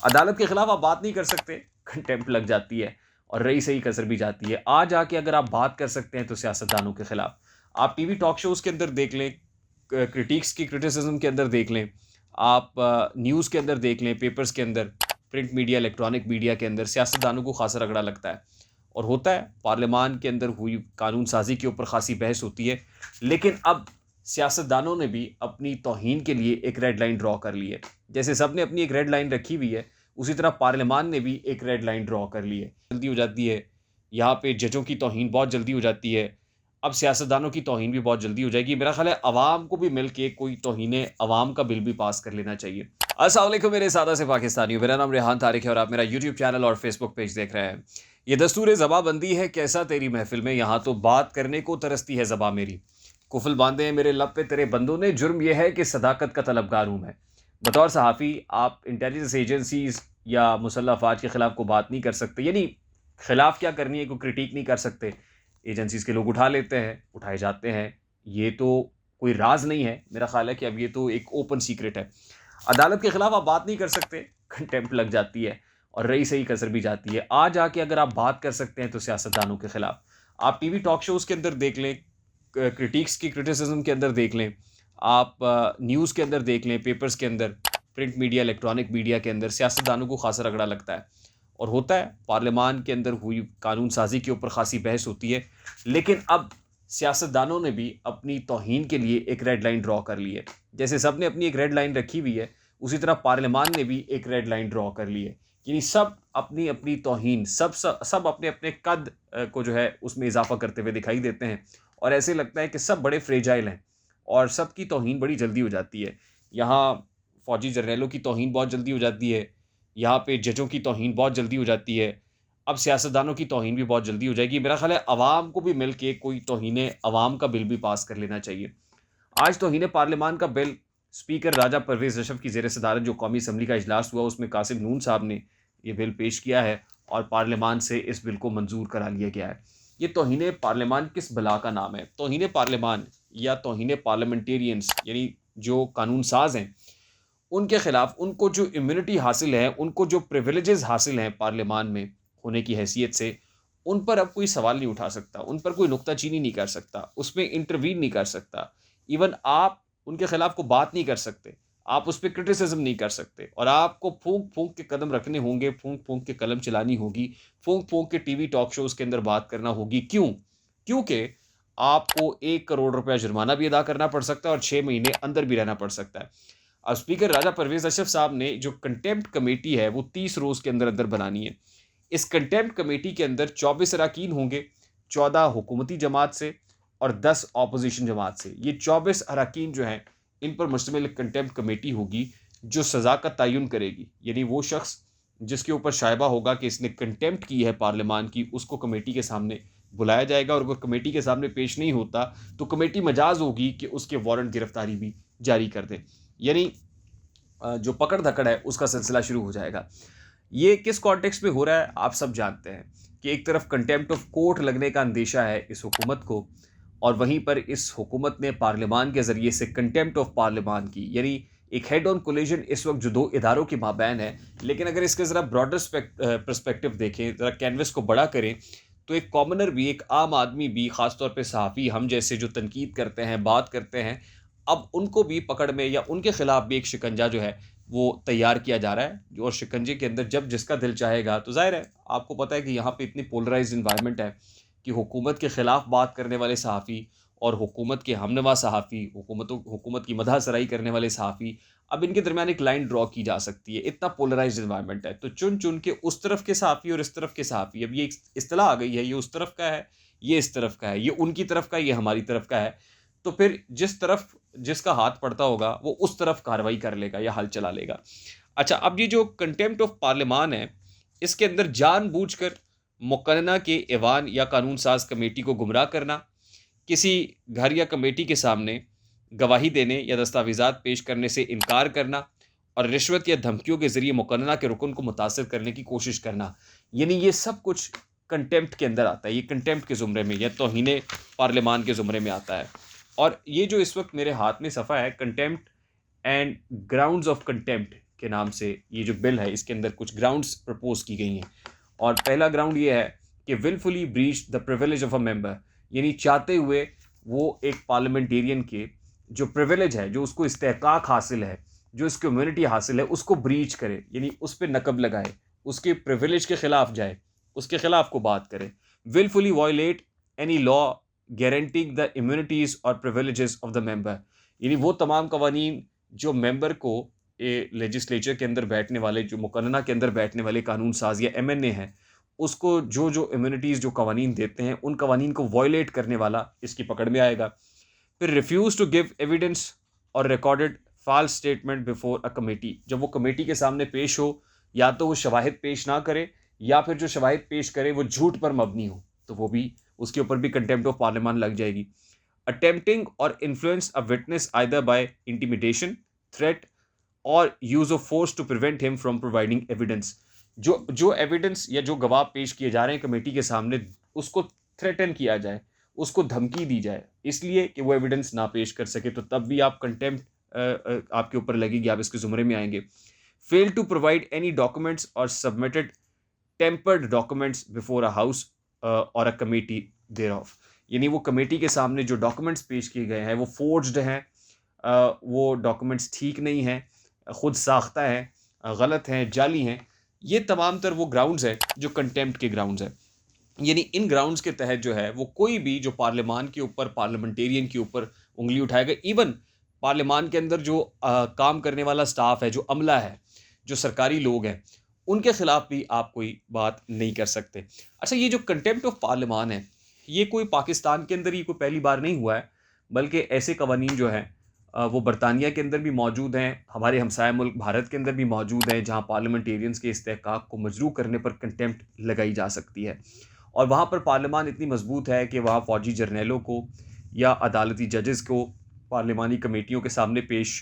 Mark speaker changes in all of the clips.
Speaker 1: अदालत के खिलाफ आप बात नहीं कर सकते, कंटेम्प्ट लग जाती है और रही सही कसर भी जाती है। आज आके अगर आप बात कर सकते हैं तो सियासतदानों के खिलाफ आप टीवी टॉक शोज़ के अंदर देख लें, क्रिटिक्स की क्रिटिसिज्म के अंदर देख लें, आप न्यूज़ के अंदर देख लें, पेपर्स के अंदर, प्रिंट मीडिया, इलेक्ट्रॉनिक मीडिया के अंदर सियासतदानों को खासा रगड़ा लगता है। और होता है, पार्लियामान के अंदर हुई कानून साज़ी के ऊपर खासी बहस होती है। लेकिन अब सियासतदानों ने भी अपनी तौहीन के लिए एक रेड लाइन ड्रॉ कर ली है। जैसे सबने अपनी एक रेड लाइन रखी हुई है, उसी तरह पार्लियामान ने भी एक रेड लाइन ड्रॉ कर ली है। जल्दी हो जाती है, यहाँ पे जजों की तौहीन बहुत जल्दी हो जाती है। अब सियासतदानों की तौहीन भी बहुत जल्दी हो जाएगी। मेरा ख़्याल है अवाम को भी मिल के कोई तौहीन अवाम का बिल भी पास कर लेना चाहिए। अस्सलाम वालेकुम मेरे सादा से पाकिस्तानियों, मेरा नाम रेहान तारिक है और आप मेरा यूट्यूब चैनल और फेसबुक पेज देख रहे हैं। ये दस्तूर ज़बाबंदी है कैसा तेरी महफिल में, यहाँ तो बात करने को तरसती है ज़बा मेरी। कुफल बांधे हैं मेरे लब पे तेरे बंदों ने, जुर्म यह है कि सदाकत का तलबगार हूँ मैं। बतौर सहाफ़ी आप इंटेलिजेंस एजेंसीज़ या मुसल्लह अफ़वाज के ख़िलाफ़ को बात नहीं कर सकते, यानी ख़िलाफ़ क्या करनी है, कोई क्रिटिक नहीं कर सकते। एजेंसीज़ के लोग उठा लेते हैं, उठाए जाते हैं। ये तो कोई राज़ नहीं है, मेरा ख़्याल है कि अब ये तो एक ओपन सीक्रेट है। अदालत के खिलाफ आप बात नहीं कर सकते, कंटेम्प्ट लग जाती है और रही सही कसर भी जाती है। आज आके अगर आप बात कर सकते हैं तो सियासतदानों के खिलाफ आप टीवी टॉक शोज़ के अंदर देख लें, क्रिटिक्स की क्रिटिसिज्म के अंदर देख लें, आप न्यूज़ के अंदर देख लें, पेपर्स के अंदर, प्रिंट मीडिया, इलेक्ट्रॉनिक मीडिया के अंदर सियासतदानों को खासा रगड़ा लगता है। और होता है, पार्लियामान के अंदर हुई कानून साज़ी के ऊपर खासी बहस होती है। लेकिन अब सियासतदानों ने भी अपनी तौहीन के लिए एक रेड लाइन ड्रॉ कर ली है। जैसे सबने अपनी एक रेड लाइन रखी हुई है, उसी तरह पार्लियामान ने भी एक रेड लाइन ड्रॉ कर ली है। यानी सब अपनी अपनी तौहीन, सब अपने अपने कद को जो है उसमें इजाफा करते हुए दिखाई देते हैं और ऐसे लगता है कि सब बड़े फ्रेजाइल हैं और सबकी तौहीन बड़ी जल्दी हो जाती है। यहाँ फौजी जर्नैलों की तौहीन बहुत जल्दी हो जाती है, यहाँ पे जजों की तौहीन बहुत जल्दी हो जाती है। अब सियासतदानों की तौहीन भी बहुत जल्दी हो जाएगी। मेरा ख़्याल है अवाम को भी मिल के कोई तौहीन अवाम का बिल भी पास कर लेना चाहिए। आज तौहीन पार्लियामान का बिल स्पीकर राजा परवेज़ अशरफ की ज़ेर सदारत जो कौमी असम्बली का इजलास हुआ, उसमें कासिम नून साहब ने ये बिल पेश किया है और पार्लियामान से इस बिल को मंजूर करा लिया गया है। ये तौहीन पार्लियामान किस बला का नाम है? तौहीन पार्लियामान या तौहीन पार्लियामेंटेरियंस, यानी जो कानून साज़ हैं, उनके खिलाफ उनको जो इम्यूनिटी हासिल है, उनको जो प्रिविलेजेस हासिल हैं पार्लियामान में होने की हैसियत से, उन पर अब कोई सवाल नहीं उठा सकता, उन पर कोई नुक्ताचीनी नहीं कर सकता, उसमें इंटरवीन नहीं कर सकता। इवन आप उनके खिलाफ को बात नहीं कर सकते, आप उस पे क्रिटिसिज्म नहीं कर सकते और आपको फूँक-फूँक के कदम रखने होंगे, फूँक-फूँक के कलम चलानी होगी, फूँक-फूँक के टीवी टॉक शोज़ के अंदर बात करना होगी। क्यों? क्योंकि आपको 1 करोड़ रुपया जुर्माना भी अदा करना पड़ सकता है और 6 महीने अंदर भी रहना पड़ सकता है। अब स्पीकर राजा परवेज़ अशरफ साहब ने जो कंटेम्प्ट कमेटी है वो 30 रोज़ के अंदर-अंदर बनानी है। इस कंटेम्प्ट कमेटी के अंदर 24 अरकान होंगे, 14 हुकूमती जमात से और 10 ऑपोज़िशन जमात से। ये 24 अरकान जो हैं, इन पर मुश्तमिल एक कंटेम्प्ट कमेटी होगी जो सज़ा का तयन करेगी। यानी वो शख्स जिसके ऊपर शाइबा होगा कि इसने कंटेम्प्ट की है पार्लियामान की, उसको कमेटी के सामने बुलाया जाएगा और अगर कमेटी के सामने पेश नहीं होता, तो कमेटी मजाज़ होगी कि उसके वारंट गिरफ्तारी भी जारी कर दे। यानी जो पकड़-धकड़ है उसका सिलसिला शुरू हो जाएगा। ये किस कॉन्टेक्स्ट में हो रहा है आप सब जानते हैं कि एक तरफ कंटेम्प्ट ऑफ कोर्ट लगने का अंदेशा है इस हुकूमत को और वहीं पर इस हुकूमत ने पार्लियामान के ज़रिए से कंटेम्प्ट ऑफ पार्लियामान की, यानी एक हेड ऑन कोलिजन इस वक्त जो 2 इदारों के माबैन है। लेकिन अगर इसके ज़रा ब्रॉडर पर्सपेक्टिव देखें, ज़रा कैनवस को बड़ा करें, तो एक कॉमनर भी, एक आम आदमी भी, ख़ास तौर पे सहाफ़ी हम जैसे जो तनकीद करते हैं, बात करते हैं, अब उनको भी पकड़ में या उनके खिलाफ भी एक शिकंजा जो है वो तैयार किया जा रहा है। और शिकंजे के अंदर जब जिसका दिल चाहेगा, तो ज़ाहिर है आपको पता है कि यहाँ पे इतनी पोलराइज्ड एनवायरनमेंट है कि हुकूमत के खिलाफ बात करने वाले सहाफ़ी और हुकूमत के हमनवा सहाफ़ी, हुकूमत की मदह सराई करने वाले सहाफ़ी, अब इनके दरमियान एक लाइन ड्रॉ की जा सकती है। इतना पोलराइज्ड एनवायरनमेंट है, तो चुन-चुन के उस तरफ के सहाफ़ी और इस तरफ के सहाफ़ी, अब ये एक इस्तिलाह आ गई है, ये उस तरफ का है, ये इस तरफ का है, ये उनकी तरफ का है, ये हमारी तरफ का है। तो फिर जिस तरफ जिसका हाथ पड़ता होगा वो उस तरफ कार्रवाई कर लेगा या हल चला लेगा। अच्छा, अब ये जो कंटेम्प्ट ऑफ पार्लियामान है, इसके अंदर जानबूझकर मुक़न्ना के ऐवान या कानून साज़ कमेटी को गुमराह करना, किसी घर या कमेटी के सामने गवाही देने या दस्तावेज़ात पेश करने से इनकार करना और रिश्वत या धमकियों के ज़रिए मुक़न्ना के रुकन को मुतासिर करने की कोशिश करना, यानी ये सब कुछ कंटेम्प्ट के अंदर आता है। ये कंटेम्प्ट के ज़ुमरे में या तौहीन पार्लियामान के ज़ुमरे में आता है। और ये जो इस वक्त मेरे हाथ में सफ़ा है, contempt and grounds of contempt, के नाम से ये जो बिल है इसके अंदर कुछ ग्राउंड्स प्रपोज की गई हैं। और पहला ग्राउंड ये है कि wilfully breach the privilege of a member, यानी चाहते हुए वो एक पार्लियामेंटेरियन के जो प्रिविलेज है, जो उसको इस्तेहकाक हासिल है, जो इसकी इम्यूनिटी हासिल है, उसको ब्रीच करे, यानी उस पर नकब लगाए, उसके प्रिविलेज के खिलाफ जाए, उसके खिलाफ को बात करे। Wilfully violate any law guaranteeing the immunities और प्रिविलेजेस ऑफ द मेंबर, यानी वो तमाम कवानीन जो मेंबर को लेजिस्लेचर के अंदर बैठने वाले, जो मुकन्ना के अंदर बैठने वाले कानून साज या एमएनए हैं, उसको जो जो इम्यूनिटीज़ जो कवानीन देते हैं उन कवानीन को वायलेट करने वाला इसकी पकड़ में आएगा। फिर रिफ्यूज़ टू गिव एविडेंस और recorded false statement before a committee, जब वो कमेटी के सामने पेश हो, या तो वो शवाहिद पेश ना करे, या फिर जो शवाहिद पेश करे वो झूठ पर मबनी हो, तो वो भी उसके ऊपर भी कंटेम्प्ट ऑफ पार्लियामेंट लग जाएगी। अटेम्प्टिंग और influence a witness either by intimidation, threat और use of force to prevent him from providing evidence, जो जो एविडेंस या जो गवाह पेश किए जा रहे हैं कमेटी के सामने, उसको थ्रेटन किया जाए, उसको धमकी दी जाए इसलिए कि वो एविडेंस ना पेश कर सके, तो तब भी आप कंटेम्प्ट आपके ऊपर लगेगी, आप इसके जुमरे में आएंगे। Fail to provide any documents और submitted tampered documents before a house और अ कमेटी देयर ऑफ, यानी वो कमेटी के सामने जो डॉक्यूमेंट्स पेश किए गए हैं वो फोर्ज्ड हैं, वो डॉक्यूमेंट्स ठीक नहीं हैं, खुद साख्ता हैं, गलत हैं, जाली हैं। ये तमाम तर वो ग्राउंड्स हैं जो कंटेम्प्ट के ग्राउंड्स हैं। यानी इन ग्राउंड्स के तहत जो है वो कोई भी जो पार्लियामान के ऊपर, पार्लियामेंटेरियन के ऊपर उंगली उठाएगा, इवन पार्लियामान के अंदर जो काम करने वाला स्टाफ है, जो अमला है, जो सरकारी लोग हैं, उनके खिलाफ भी आप कोई बात नहीं कर सकते। अच्छा, ये जो कंटेम्प्ट ऑफ पार्लियामान है, ये कोई पाकिस्तान के अंदर ही कोई पहली बार नहीं हुआ है, बल्कि ऐसे कवानीन जो हैं वो बरतानिया के अंदर भी मौजूद हैं, हमारे हमसाया मुल्क भारत के अंदर भी मौजूद हैं, जहाँ पार्लियामेंटेरियंस के इस्तेहकाक को मजरू करने पर कंटेम्प्ट लगाई जा सकती है। और वहाँ पर पार्लियामान इतनी मजबूत है कि वहाँ फ़ौजी जर्नैलों को या अदालती जजेस को पार्लियामानी कमेटियों के सामने पेश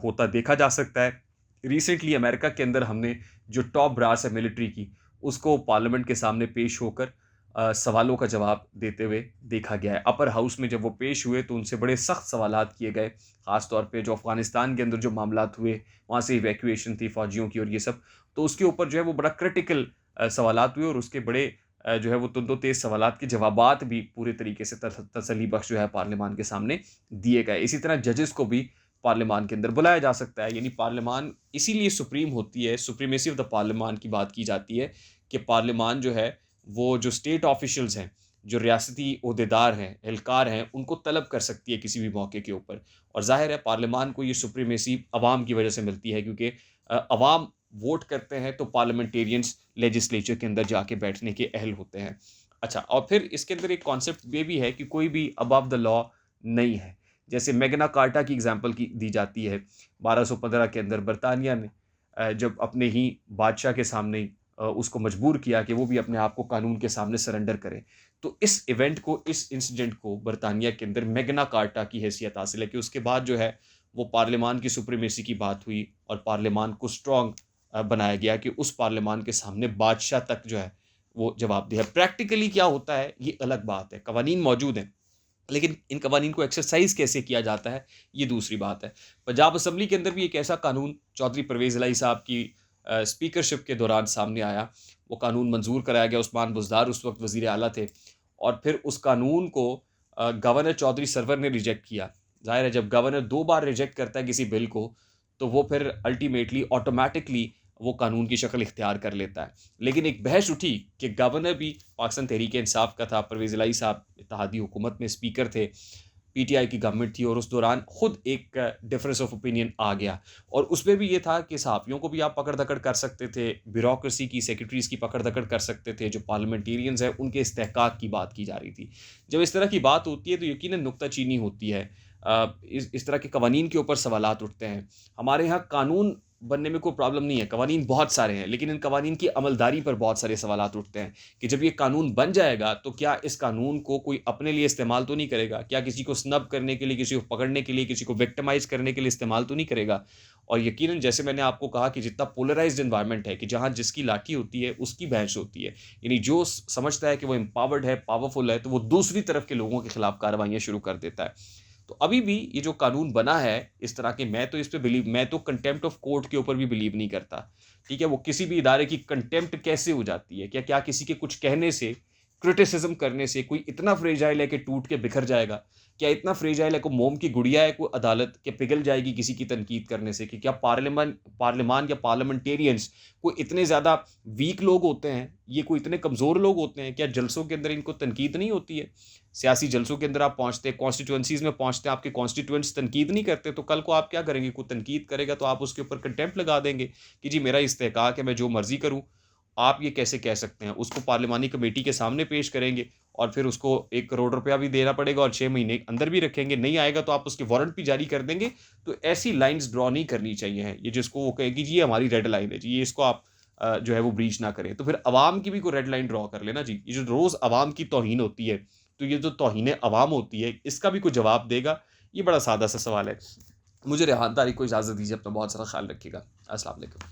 Speaker 1: होता देखा जा सकता है। रिसेंटली अमेरिका के अंदर हमने जो टॉप ब्रास है मिलिट्री की, उसको पार्लियामेंट के सामने पेश होकर सवालों का जवाब देते हुए देखा गया है। अपर हाउस में जब वो पेश हुए तो उनसे बड़े सख्त सवालात किए गए, ख़ास तौर पे जो अफ़गानिस्तान के अंदर जो मामलात हुए, वहाँ से इवैक्यूएशन थी फ़ौजियों की और ये सब, तो उसके ऊपर जो है वो बड़ा क्रिटिकल सवालात हुए, और उसके बड़े जो है वो तुंदो तेज़ सवालात के जवाबात भी पूरे तरीके से तसल्ली बख्श जो है पार्लियामान के सामने दिए गए। इसी तरह जजेस को भी पार्लियामान के अंदर बुलाया जा सकता है, यानी पार्लियामान इसीलिए सुप्रीम होती है, सुप्रीमेसी ऑफ द पार्लियामान की बात की जाती है कि पार्लियामान जो है वो जो स्टेट ऑफिशियल्स हैं, जो रियासती ओहदेदार हैं, एहलकार हैं, उनको तलब कर सकती है किसी भी मौके के ऊपर। और ज़ाहिर है पार्लियामान को ये सुप्रीमेसी अवाम की वजह से मिलती है, क्योंकि अवाम वोट करते हैं तो पार्लियामेंटेरियंस लेजिस्लेचर के अंदर जाके बैठने के अहल होते हैं। अच्छा, और फिर इसके अंदर एक कॉन्सेप्ट ये भी है कि कोई भी अबव द लॉ नहीं है। जैसे मैग्ना कार्टा की एग्जांपल की दी जाती है, 1215 के अंदर बरतानिया ने जब अपने ही बादशाह के सामने उसको मजबूर किया कि वो भी अपने आप को कानून के सामने सरेंडर करे, तो इस इवेंट को, इस इंसिडेंट को बरतानिया के अंदर मैग्ना कार्टा की हैसियत हासिल है कि उसके बाद जो है वो पार्लियामान की सुप्रीमेसी की बात हुई और पार्लियामान को स्ट्रॉन्ग बनाया गया कि उस पार्लियामान के सामने बादशाह तक जो है वो जवाबदेह है। प्रैक्टिकली क्या होता है ये अलग बात है, कवानीन मौजूद हैं, लेकिन इन कवानीन को एक्सरसाइज कैसे किया जाता है ये दूसरी बात है। पंजाब असम्बली के अंदर भी एक ऐसा कानून चौधरी परवेज़ इलाही साहब की स्पीकरशिप के दौरान सामने आया, वो कानून मंजूर कराया गया, उस्मान बुज़दार उस वक्त वज़ीर आला थे, और फिर उस कानून को गवर्नर चौधरी सरवर ने रिजेक्ट किया। ज़ाहिर है जब गवर्नर 2 बार रिजेक्ट करता है किसी बिल को, तो वो फिर अल्टीमेटली ऑटोमेटिकली वो कानून की शक्ल इख्तियार कर लेता है। लेकिन एक बहस उठी कि गवर्नर भी पाकिस्तान तहरीक इंसाफ का था, परवेज़ इलाही साहब इत्तेहादी हुकूमत में स्पीकर थे, पीटीआई की गवर्नमेंट थी, और उस दौरान खुद एक डिफरेंस ऑफ ओपिनियन आ गया, और उसमें भी ये था कि सहाफ़ियों को भी आप पकड़ धकड़ कर सकते थे, ब्यूरोक्रेसी की, सेक्रेटरीज़ की पकड़ धकड़ कर सकते थे, जो पार्लियामेंटेरियंस हैं उनके इस्तेहकाक की बात की जा रही थी। जब इस तरह की बात होती है तो यकीनन नुक्ताचीनी होती है, इस तरह के कवानीन के ऊपर सवालात उठते हैं। हमारे यहाँ कानून बनने में कोई प्रॉब्लम नहीं है, कवानीन बहुत सारे हैं, लेकिन इन कवानीन की अमलदारी पर बहुत सारे सवालात उठते हैं कि जब ये कानून बन जाएगा तो क्या इस कानून को कोई अपने लिए इस्तेमाल तो नहीं करेगा, क्या किसी को स्नब करने के लिए, किसी को पकड़ने के लिए, किसी को विक्टिमाइज करने के लिए इस्तेमाल तो नहीं करेगा। और यकीनन जैसे मैंने आपको कहा कि जितना पोलराइज्ड एनवायरनमेंट है कि जहाँ जिसकी लाठी होती है उसकी बहस होती है, यानी जो समझता है कि वो एम्पावर्ड है, पावरफुल है, तो वो दूसरी तरफ के लोगों के खिलाफ कार्रवाइयाँ शुरू कर देता है। तो अभी भी ये जो कानून बना है इस तरह के, मैं तो कंटेम्प्ट ऑफ कोर्ट के ऊपर भी बिलीव नहीं करता। ठीक है, वो किसी भी इदारे की कंटेम्प्ट कैसे हो जाती है? क्या क्या किसी के कुछ कहने से, क्रिटिसिज्म करने से कोई इतना फ्रेजाइल है कि टूट के बिखर जाएगा? क्या इतना फ्रेजाइल है कोई मोम की गुड़िया है कोई अदालत कि पिघल जाएगी किसी की तनकीद करने से? कि क्या पार्लियामान या पार्लियामेंटेरियंस कोई इतने ज़्यादा वीक लोग होते हैं? ये कोई इतने कमज़ोर लोग होते हैं? क्या जलसों के अंदर इनको तनकीद नहीं होती है? सियासी जलसों के अंदर आप पहुँचते हैं, कॉन्स्टिट्यूएंसीज़ में पहुँचते हैं, आपके कॉन्स्टिट्यूएंट्स तनकीद नहीं करते, तो कल को आप क्या करेंगे? कोई तनकीद करेगा तो आप उसके ऊपर कंटेम्प्ट लगा देंगे कि जी मेरा इस्तेहकाक है, मैं जो मर्ज़ी करूँ। आप ये कैसे कह सकते हैं? उसको पार्लिमानी कमेटी के सामने पेश करेंगे और फिर उसको 1 करोड़ रुपया भी देना पड़ेगा और 6 महीने अंदर भी रखेंगे। नहीं आएगा तो आप उसके वारंट भी जारी कर देंगे। तो ऐसी लाइन्स ड्रॉ नहीं करनी चाहिए हैं। ये जिसको वो कहे कि जी ये हमारी रेड लाइन है जी, ये इसको आप जो है वो ब्रीच ना करें। तो फिर अवाम की भी कोई रेड लाइन ड्रॉ कर लेना जी। ये जो रोज़ अवाम की तौहीन होती है, तो ये जो तौहीन अवाम होती है, इसका भी कोई जवाब देगा? ये बड़ा सादा सा सवाल है। मुझे रेहान तारिक को इजाज़त दीजिए, अपना बहुत सारा ख़्याल रखिएगा। अस्सलाम वालेकुम।